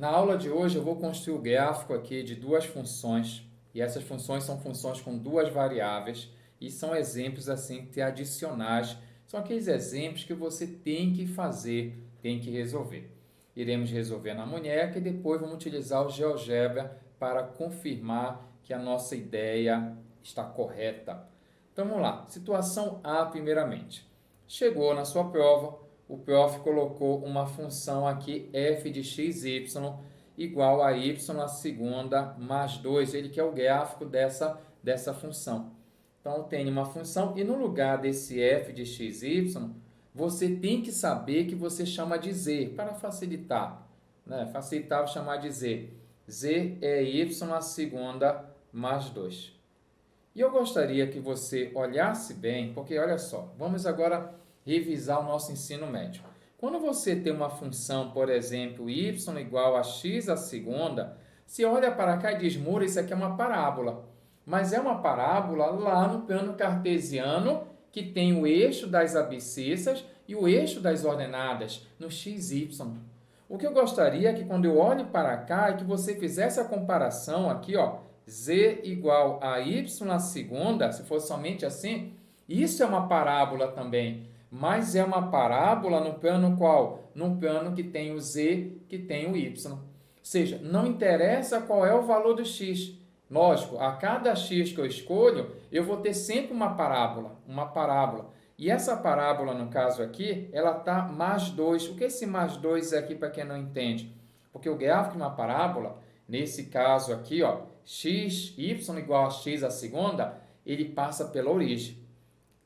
Na aula de hoje eu vou construir o gráfico aqui de duas funções, e essas funções são funções com duas variáveis, e são exemplos assim adicionais, são aqueles exemplos que você tem que fazer, tem que resolver. Iremos resolver na munheca e depois vamos utilizar o GeoGebra para confirmar que a nossa ideia está correta. Então vamos lá, situação A primeiramente. Chegou na sua prova, o prof colocou uma função aqui f de xy igual a y à segunda mais 2. Ele quer o gráfico dessa função. Então, eu tenho uma função e no lugar desse f de xy, você tem que saber que você chama de z, para facilitar. Né? Facilitar, vou chamar de z. Z é y à segunda mais 2. E eu gostaria que você olhasse bem, porque olha só, vamos agora revisar o nosso ensino médio. Quando você tem uma função, por exemplo, y igual a x à segunda, você olha para cá e diz, Moura, isso aqui é uma parábola. Mas é uma parábola lá no plano cartesiano, que tem o eixo das abscissas e o eixo das ordenadas, no xy. O que eu gostaria é que quando eu olho para cá, é que você fizesse a comparação aqui, ó, z igual a y à segunda, se fosse somente assim, isso é uma parábola também. Mas é uma parábola no plano qual? No plano que tem o z, que tem o y. Ou seja, não interessa qual é o valor do x. Lógico, a cada x que eu escolho, eu vou ter sempre uma parábola. E essa parábola, no caso aqui, ela está mais 2. O que é esse mais 2 aqui, para quem não entende? Porque o gráfico de uma parábola, nesse caso aqui, ó, x, y igual a x à segunda, ele passa pela origem.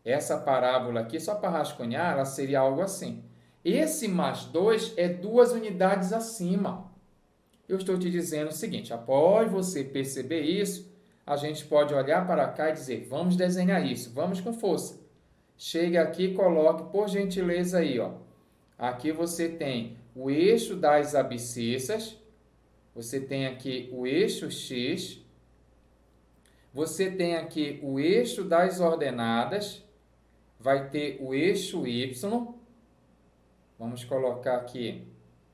Essa parábola aqui, só para rascunhar, ela seria algo assim. Esse mais 2 é 2 unidades acima. Eu estou te dizendo o seguinte, após você perceber isso, a gente pode olhar para cá e dizer, vamos desenhar isso, vamos com força. Chega aqui e coloque, por gentileza, aí, ó. Aqui você tem o eixo das abscissas, você tem aqui o eixo x, você tem aqui o eixo das ordenadas, vai ter o eixo y, vamos colocar aqui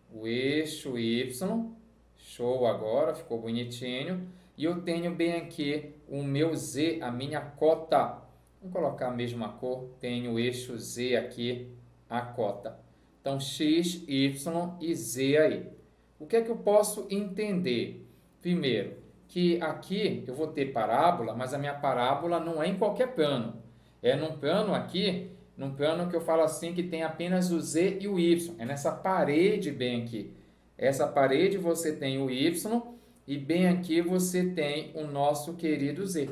o eixo y, show agora, ficou bonitinho, e eu tenho bem aqui o meu z, a minha cota, vamos colocar a mesma cor, tenho o eixo z aqui, a cota, então x, y e z aí. O que é que eu posso entender? Primeiro, que aqui eu vou ter parábola, mas a minha parábola não é em qualquer plano. É num plano aqui, num plano que eu falo assim, que tem apenas o z e o y. É nessa parede bem aqui. Essa parede você tem o y e bem aqui você tem o nosso querido z.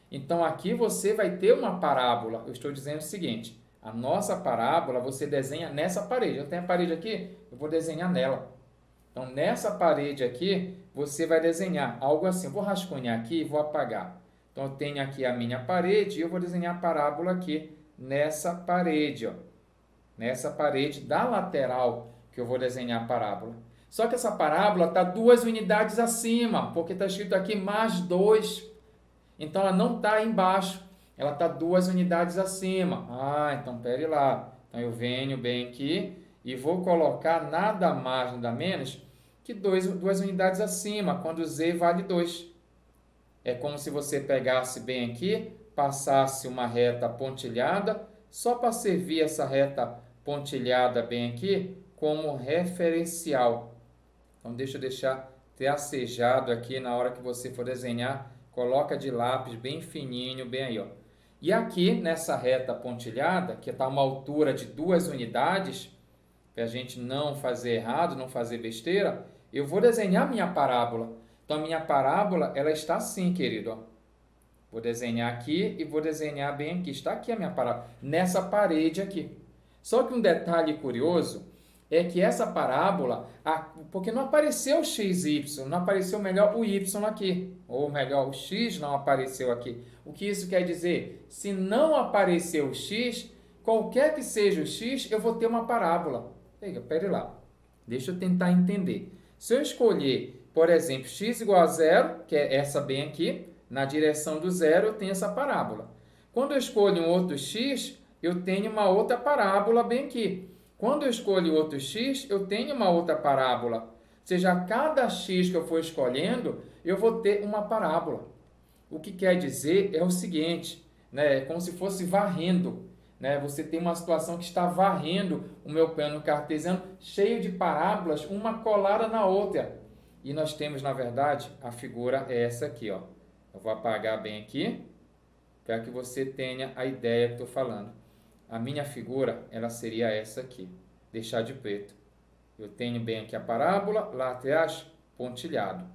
Então aqui você vai ter uma parábola. Eu estou dizendo o seguinte, a nossa parábola você desenha nessa parede. Eu tenho a parede aqui, eu vou desenhar nela. Então nessa parede aqui você vai desenhar algo assim. Eu vou rascunhar aqui e vou apagar. Então, eu tenho aqui a minha parede e eu vou desenhar a parábola aqui nessa parede, ó. Nessa parede da lateral que eu vou desenhar a parábola. Só que essa parábola está 2 unidades acima, porque está escrito aqui mais 2. Então, ela não está embaixo, ela está 2 unidades acima. Então, pera lá. Então, eu venho bem aqui e vou colocar nada mais, nada menos que 2 unidades acima, quando z vale 2. É como se você pegasse bem aqui, passasse uma reta pontilhada, só para servir essa reta pontilhada bem aqui como referencial. Então, deixa eu deixar tracejado aqui na hora que você for desenhar, coloca de lápis bem fininho, bem aí, ó. E aqui, nessa reta pontilhada, que está uma altura de 2 unidades, para a gente não fazer errado, não fazer besteira, eu vou desenhar minha parábola. Então, a minha parábola, ela está assim, querido. Ó. Vou desenhar aqui e vou desenhar bem aqui. Está aqui a minha parábola, nessa parede aqui. Só que um detalhe curioso é que essa parábola, porque não apareceu o xy, não apareceu melhor o y aqui. Ou melhor, o x não apareceu aqui. O que isso quer dizer? Se não apareceu o x, qualquer que seja o x, eu vou ter uma parábola. Pera lá. Deixa eu tentar entender. Se eu escolher, por exemplo, x igual a 0, que é essa bem aqui, na direção do zero eu tenho essa parábola. Quando eu escolho um outro x, eu tenho uma outra parábola bem aqui. Quando eu escolho outro x, eu tenho uma outra parábola. seja, a cada x que eu for escolhendo, eu vou ter uma parábola. O que quer dizer é o seguinte, né? É como se fosse varrendo. Né? Você tem uma situação que está varrendo o meu plano cartesiano, cheio de parábolas, uma colada na outra. E nós temos, na verdade, a figura é essa aqui. Ó. Eu vou apagar bem aqui, para que você tenha a ideia que estou falando. A minha figura, ela seria essa aqui, deixar de preto. Eu tenho bem aqui a parábola, lá atrás, pontilhado.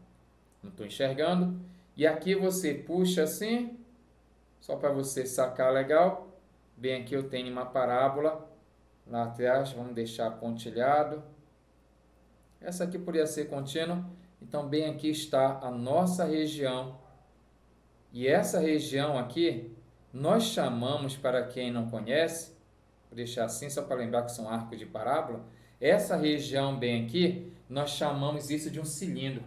Não estou enxergando. E aqui você puxa assim, só para você sacar legal. Bem aqui eu tenho uma parábola, lá atrás, vamos deixar pontilhado. Essa aqui poderia ser contínua. Então, bem aqui está a nossa região. E essa região aqui, nós chamamos, para quem não conhece, vou deixar assim só para lembrar que são arcos de parábola, essa região bem aqui, nós chamamos isso de um cilindro.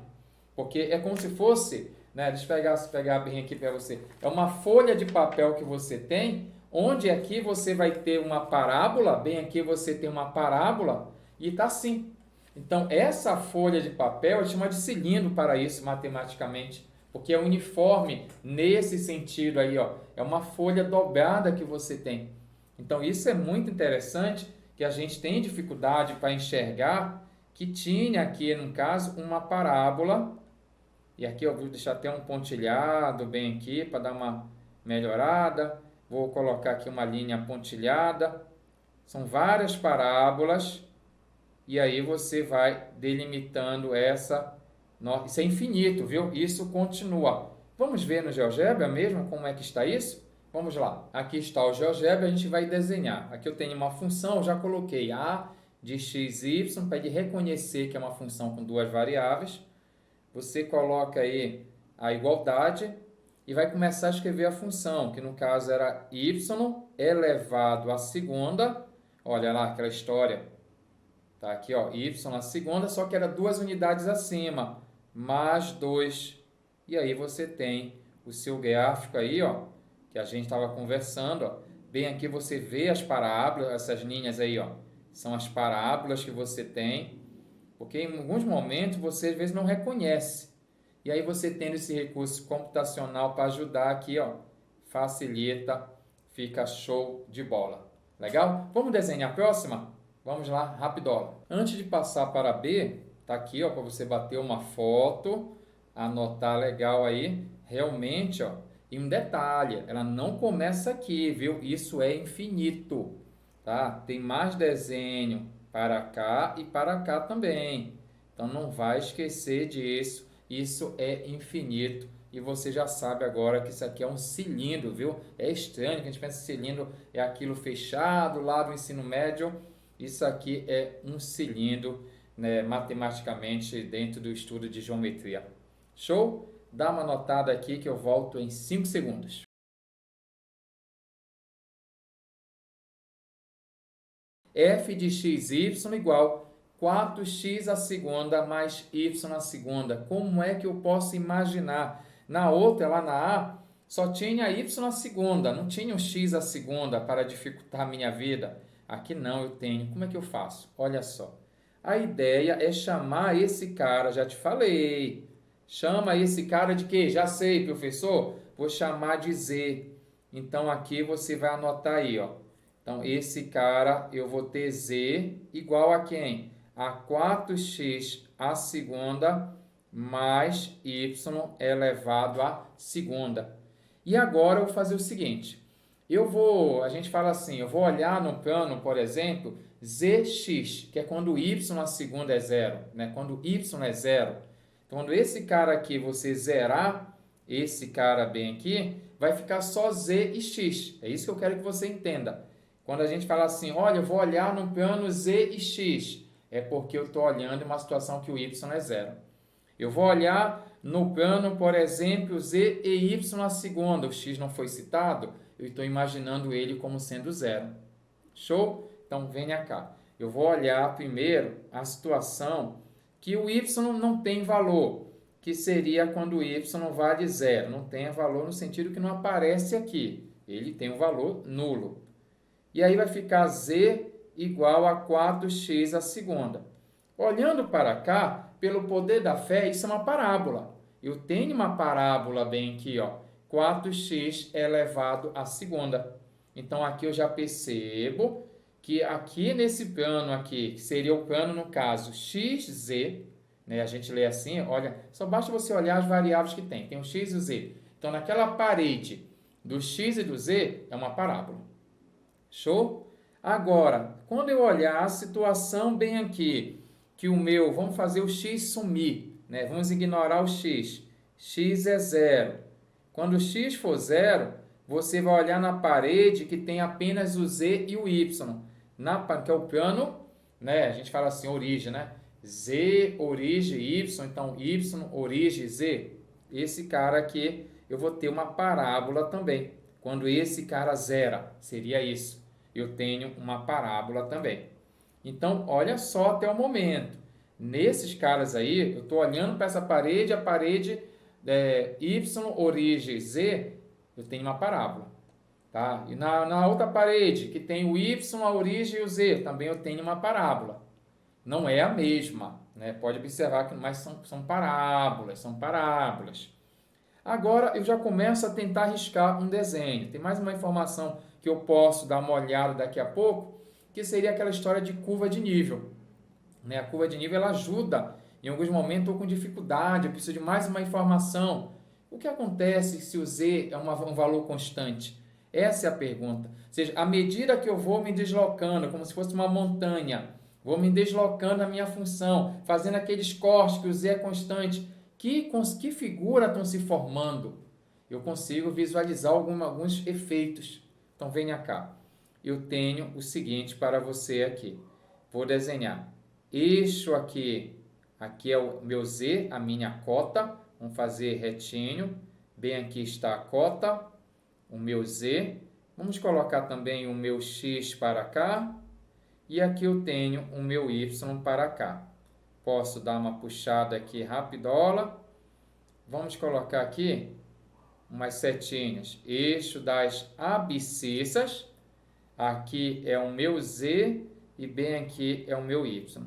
Porque é como se fosse, né, deixa eu pegar bem aqui para você, é uma folha de papel que você tem, onde aqui você vai ter uma parábola, bem aqui você tem uma parábola, e está assim. Então, essa folha de papel é chamada de cilindro para isso, matematicamente, porque é uniforme nesse sentido aí, ó. É uma folha dobrada que você tem. Então, isso é muito interessante, que a gente tem dificuldade para enxergar, que tinha aqui, no caso, uma parábola, e aqui eu vou deixar até um pontilhado bem aqui, para dar uma melhorada. Vou colocar aqui uma linha pontilhada. São várias parábolas, e aí você vai delimitando essa. Isso é infinito, viu? Isso continua. Vamos ver no GeoGebra mesmo como é que está isso? Vamos lá. Aqui está o GeoGebra, a gente vai desenhar. Aqui eu tenho uma função, eu já coloquei a de x e y para ele reconhecer que é uma função com duas variáveis. Você coloca aí a igualdade e vai começar a escrever a função, que no caso era y elevado à segunda. Olha lá aquela história. Tá aqui, ó, y à segunda, só que era 2 unidades acima, mais 2. E aí você tem o seu gráfico aí, ó, que a gente estava conversando, ó. Bem aqui você vê as parábolas, essas linhas aí, ó, são as parábolas que você tem, porque em alguns momentos você às vezes não reconhece. E aí você tendo esse recurso computacional para ajudar aqui, ó, facilita, fica show de bola. Legal? Vamos desenhar a próxima? Vamos lá, rapidola. Antes de passar para B, tá aqui, ó, para você bater uma foto, anotar legal aí, realmente, ó, e um detalhe, ela não começa aqui, viu? Isso é infinito, tá? Tem mais desenho para cá e para cá também. Então não vai esquecer disso. Isso é infinito. E você já sabe agora que isso aqui é um cilindro, viu? É estranho que a gente pensa que cilindro é aquilo fechado lá do ensino médio. Isso aqui é um cilindro, né, matematicamente dentro do estudo de geometria. Show? Dá uma notada aqui que eu volto em 5 segundos. F de x, y igual 4x à segunda mais y à segunda. Como é que eu posso imaginar? Na outra, lá na A, só tinha y à segunda, não tinha o x à segunda para dificultar a minha vida. Aqui não, eu tenho. Como é que eu faço? Olha só. A ideia é chamar esse cara, já te falei. Chama esse cara de quê? Já sei, professor. Vou chamar de Z. Então, aqui você vai anotar aí, ó. Então, esse cara, eu vou ter Z igual a quem? A 4x à segunda mais y elevado à segunda. E agora eu vou fazer o seguinte. A gente fala assim, eu vou olhar no plano, por exemplo, zx, que é quando y à segunda é zero, né? Quando y é zero. Quando esse cara aqui você zerar, esse cara bem aqui, vai ficar só z e x. É isso que eu quero que você entenda. Quando a gente fala assim, olha, eu vou olhar no plano z e x, é porque eu estou olhando em uma situação que o y é zero. Eu vou olhar no plano, por exemplo, z e y à segunda, o x não foi citado, eu estou imaginando ele como sendo zero. Show? Então, venha cá. Eu vou olhar primeiro a situação que o y não tem valor, que seria quando o y vale zero. Não tem valor no sentido que não aparece aqui. Ele tem um valor nulo. E aí vai ficar z igual a 4x à segunda. Olhando para cá, pelo poder da fé, isso é uma parábola. Eu tenho uma parábola bem aqui, ó, 4x elevado à segunda. Então, aqui eu já percebo que aqui nesse plano aqui, que seria o plano, no caso, xz, né? A gente lê assim, olha, só basta você olhar as variáveis que tem. Tem o x e o z. Então, naquela parede do x e do z, é uma parábola. Show? Agora, quando eu olhar a situação bem aqui, que o meu, vamos fazer o x sumir, né? Vamos ignorar o x. X é zero. Quando o x for zero, você vai olhar na parede que tem apenas o z e o y, que é o plano, né? A gente fala assim, origem, né? Z, origem, y, então y, origem, z. Esse cara aqui, eu vou ter uma parábola também. Quando esse cara zera, seria isso. Eu tenho uma parábola também. Então, olha só até o momento. Nesses caras aí, eu estou olhando para essa parede, a parede y, origem, z, eu tenho uma parábola. Tá? E na outra parede, que tem o y, a origem e o z, também eu tenho uma parábola. Não é a mesma, né? Pode observar que mas são parábolas, são parábolas. Agora eu já começo a tentar riscar um desenho. Tem mais uma informação que eu posso dar uma olhada daqui a pouco, que seria aquela história de curva de nível. Né? A curva de nível ela ajuda. Em alguns momentos eu estou com dificuldade, eu preciso de mais uma informação. O que acontece se o z é um valor constante? Essa é a pergunta. Ou seja, à medida que eu vou me deslocando, como se fosse uma montanha, vou me deslocando a minha função, fazendo aqueles cortes que o z é constante, que figura estão se formando? Eu consigo visualizar alguns efeitos. Então, venha cá. Eu tenho o seguinte para você aqui. Vou desenhar. Eixo aqui é o meu z, a minha cota. Vamos fazer retinho. Bem aqui está a cota, o meu z. Vamos colocar também o meu x para cá. E aqui eu tenho o meu y para cá. Posso dar uma puxada aqui rapidola. Vamos colocar aqui umas setinhas. Eixo das abscissas. Aqui é o meu z e bem aqui é o meu y.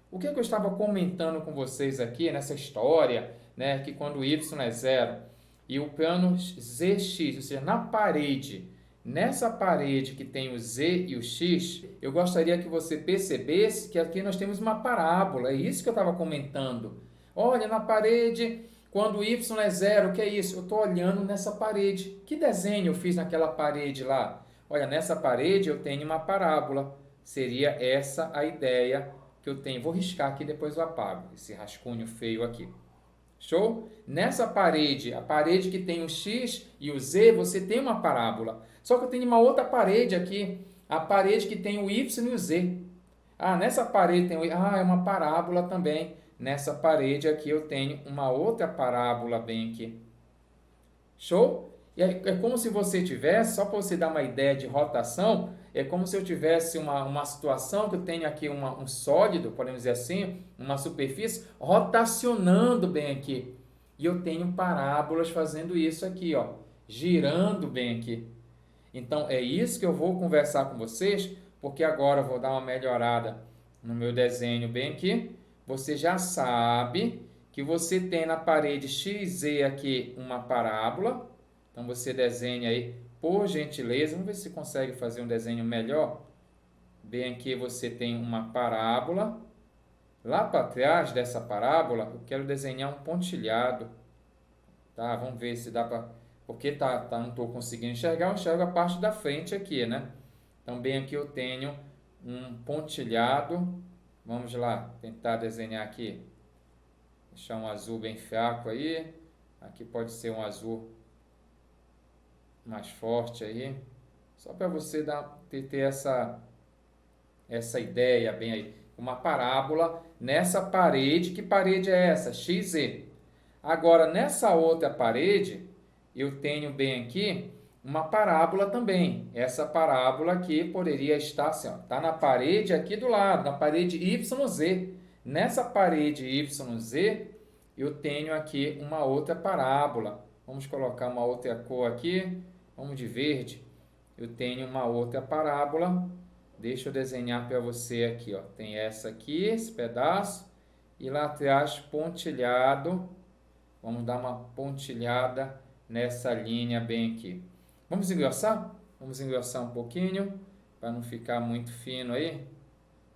O que eu estava comentando com vocês aqui nessa história, né, que quando o y é zero e o plano zx, ou seja, na parede, nessa parede que tem o z e o x, eu gostaria que você percebesse que aqui nós temos uma parábola. É isso que eu estava comentando. Olha, na parede, quando o y é zero, o que é isso? Eu estou olhando nessa parede. Que desenho eu fiz naquela parede lá? Olha, nessa parede eu tenho uma parábola. Seria essa a ideia que eu tenho. Vou riscar aqui, depois eu apago esse rascunho feio aqui. Show? Nessa parede, a parede que tem o x e o z, você tem uma parábola. Só que eu tenho uma outra parede aqui, a parede que tem o y e o z. Ah, nessa parede tem o é uma parábola também. Nessa parede aqui eu tenho uma outra parábola bem aqui. Show? E é como se você tivesse, só para você dar uma ideia de rotação, é como se eu tivesse uma situação que eu tenho aqui um sólido, podemos dizer assim, uma superfície, rotacionando bem aqui. E eu tenho parábolas fazendo isso aqui, ó, girando bem aqui. Então, é isso que eu vou conversar com vocês, porque agora eu vou dar uma melhorada no meu desenho bem aqui. Você já sabe que você tem na parede XZ aqui uma parábola. Então, você desenha aí, por gentileza. Vamos ver se consegue fazer um desenho melhor. Bem aqui você tem uma parábola. Lá para trás dessa parábola, eu quero desenhar um pontilhado. Tá? Vamos ver se dá para... Porque não estou conseguindo enxergar, eu enxergo a parte da frente aqui, né? Então, bem aqui eu tenho um pontilhado. Vamos lá, tentar desenhar aqui. Deixar um azul bem fraco aí. Aqui pode ser um azul mais forte aí. Só para você ter essa ideia bem aí. Uma parábola nessa parede. Que parede é essa? XZ. Agora, nessa outra parede, eu tenho bem aqui uma parábola também. Essa parábola aqui poderia estar assim, ó, tá na parede aqui do lado, na parede YZ. Nessa parede YZ, eu tenho aqui uma outra parábola. Vamos colocar uma outra cor aqui. Vamos de verde. Eu tenho uma outra parábola. Deixa eu desenhar para você aqui, ó. Tem essa aqui, esse pedaço. e lá atrás pontilhado. Vamos dar uma pontilhada nessa linha bem aqui. Vamos engrossar? Vamos engrossar um pouquinho, para não ficar muito fino aí,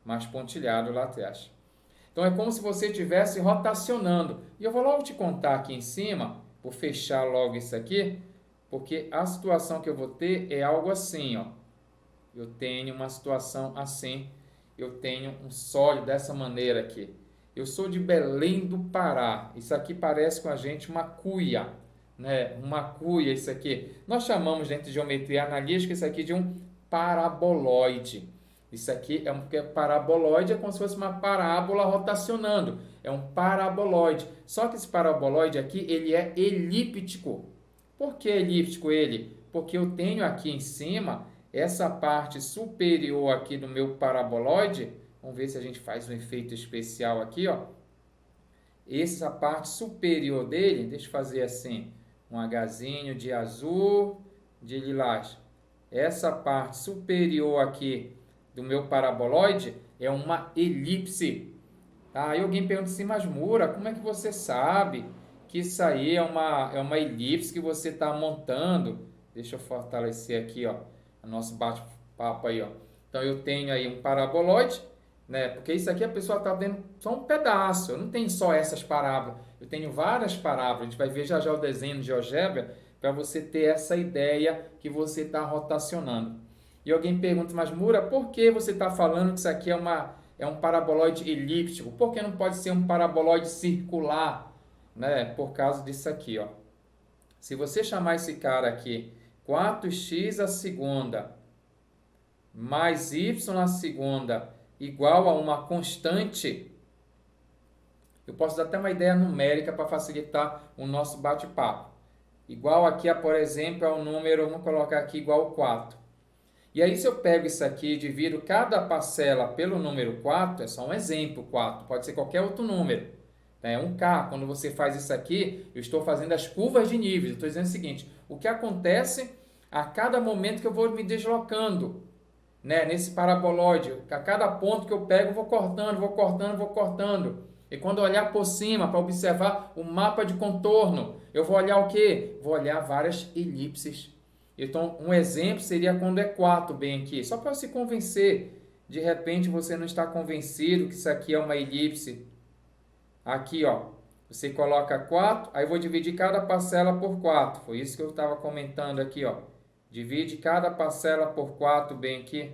mas pontilhado lá atrás. Então é como se você estivesse rotacionando. E eu vou logo te contar aqui em cima, por fechar logo isso aqui, porque a situação que eu vou ter é algo assim, ó. Eu tenho uma situação assim, eu tenho um sólido dessa maneira aqui. Eu sou de Belém do Pará. Isso aqui parece com a gente uma cuia, né? Uma cuia, isso aqui. Nós chamamos dentro de geometria analítica isso aqui de um paraboloide. Isso aqui é um paraboloide, é como se fosse uma parábola rotacionando. É um paraboloide. Só que esse paraboloide aqui, ele é elíptico. Por que elíptico ele? Porque eu tenho aqui em cima essa parte superior aqui do meu paraboloide. Vamos ver se a gente faz um efeito especial aqui, ó. Essa parte superior dele, deixa eu fazer assim, um Hzinho de azul, de lilás. Essa parte superior aqui do meu paraboloide é uma elipse. Tá? Aí alguém pergunta assim, mas Mura, como é que você sabe que isso aí é uma elipse que você está montando? Deixa eu fortalecer aqui, ó, o nosso bate-papo aí, ó. Então eu tenho aí um paraboloide, né? Porque isso aqui a pessoa está vendo só um pedaço. Eu não tenho só essas parábolas. Eu tenho várias parábolas. A gente vai ver já já o desenho de GeoGebra para você ter essa ideia que você está rotacionando. E alguém pergunta, mas Mura, por que você está falando que isso aqui é um paraboloide elíptico? Por que não pode ser um paraboloide circular? Né? Por causa disso aqui, ó. Se você chamar esse cara aqui 4x à segunda mais y à segunda igual a uma constante, eu posso dar até uma ideia numérica para facilitar o nosso bate-papo. Igual aqui, por exemplo, ao número, vamos colocar aqui igual a 4. E aí, se eu pego isso aqui e divido cada parcela pelo número 4, é só um exemplo, 4, pode ser qualquer outro número. É um K. Quando você faz isso aqui, eu estou fazendo as curvas de níveis. Eu estou dizendo o seguinte, o que acontece a cada momento que eu vou me deslocando, né, nesse paraboloide. A cada ponto que eu pego, eu vou cortando, vou cortando, vou cortando. E quando eu olhar por cima para observar o mapa de contorno, eu vou olhar o quê? Vou olhar várias elipses. Então, um exemplo seria quando é 4 bem aqui. Só para se convencer. De repente, você não está convencido que isso aqui é uma elipse. Aqui, ó. Você coloca 4, aí eu vou dividir cada parcela por 4. Foi isso que eu estava comentando aqui, ó. Divide cada parcela por 4 bem aqui.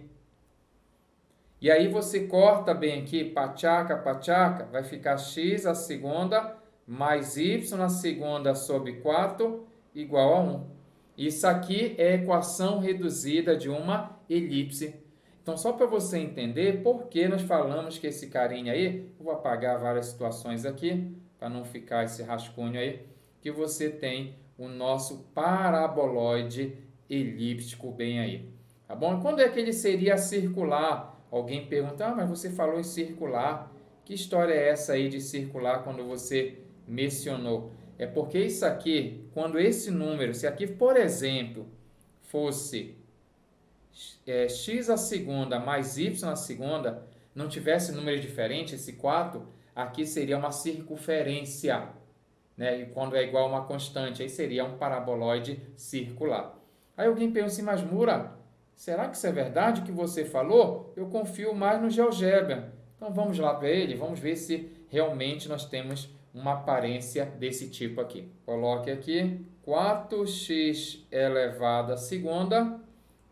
E aí você corta bem aqui, pachaca, pachaca, vai ficar x à segunda mais y à segunda sobre 4 igual a 1. Isso aqui é a equação reduzida de uma elipse. Então, só para você entender por que nós falamos que esse carinha aí, eu vou apagar várias situações aqui, para não ficar esse rascunho aí, que você tem o nosso paraboloide elíptico bem aí. Tá bom? Quando é que ele seria circular? Alguém pergunta, mas você falou em circular. Que história é essa aí de circular quando você mencionou? É porque isso aqui, quando esse número, se aqui, por exemplo, fosse x à segunda mais y à segunda, não tivesse número diferente, esse 4, aqui seria uma circunferência, né? E quando é igual a uma constante, aí seria um paraboloide circular. Aí alguém pensa assim, mas Mura, será que isso é verdade o que você falou? Eu confio mais no GeoGebra. Então vamos lá para ele, vamos ver se realmente nós temos uma aparência desse tipo aqui. Coloque aqui 4x elevado à segunda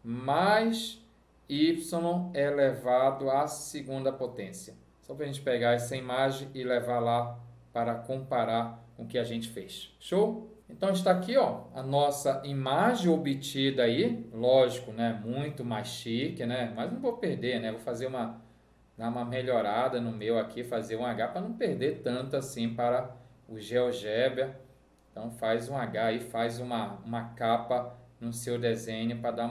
mais y elevado à segunda potência. Só para a gente pegar essa imagem e levar lá para comparar com o que a gente fez. Show? Então está aqui, ó, a nossa imagem obtida aí, lógico, né, muito mais chique, né, mas não vou perder, né, vou fazer dar uma melhorada no meu aqui, fazer um H para não perder tanto assim para o GeoGebra. Então faz um H aí, faz uma capa no seu desenho para dar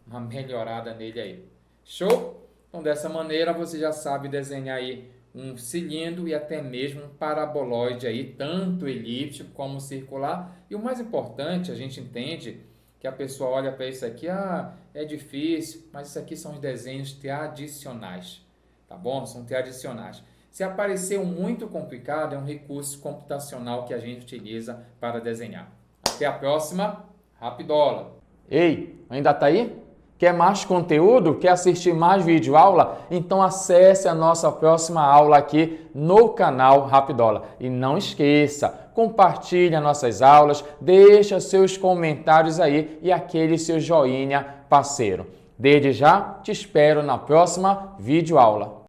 uma melhorada nele aí. Show? Então dessa maneira você já sabe desenhar aí um cilindro e até mesmo um paraboloide aí, tanto elíptico como circular. E o mais importante, a gente entende que a pessoa olha para isso aqui, é difícil, mas isso aqui são os desenhos tradicionais, tá bom? São tradicionais. Se aparecer um muito complicado, é um recurso computacional que a gente utiliza para desenhar. Até a próxima, Rapidola! Ei, ainda tá aí? Quer mais conteúdo? Quer assistir mais vídeo aula? Então acesse a nossa próxima aula aqui no canal Rapidola. E não esqueça, compartilhe as nossas aulas, deixa seus comentários aí e aquele seu joinha parceiro. Desde já, te espero na próxima vídeo aula.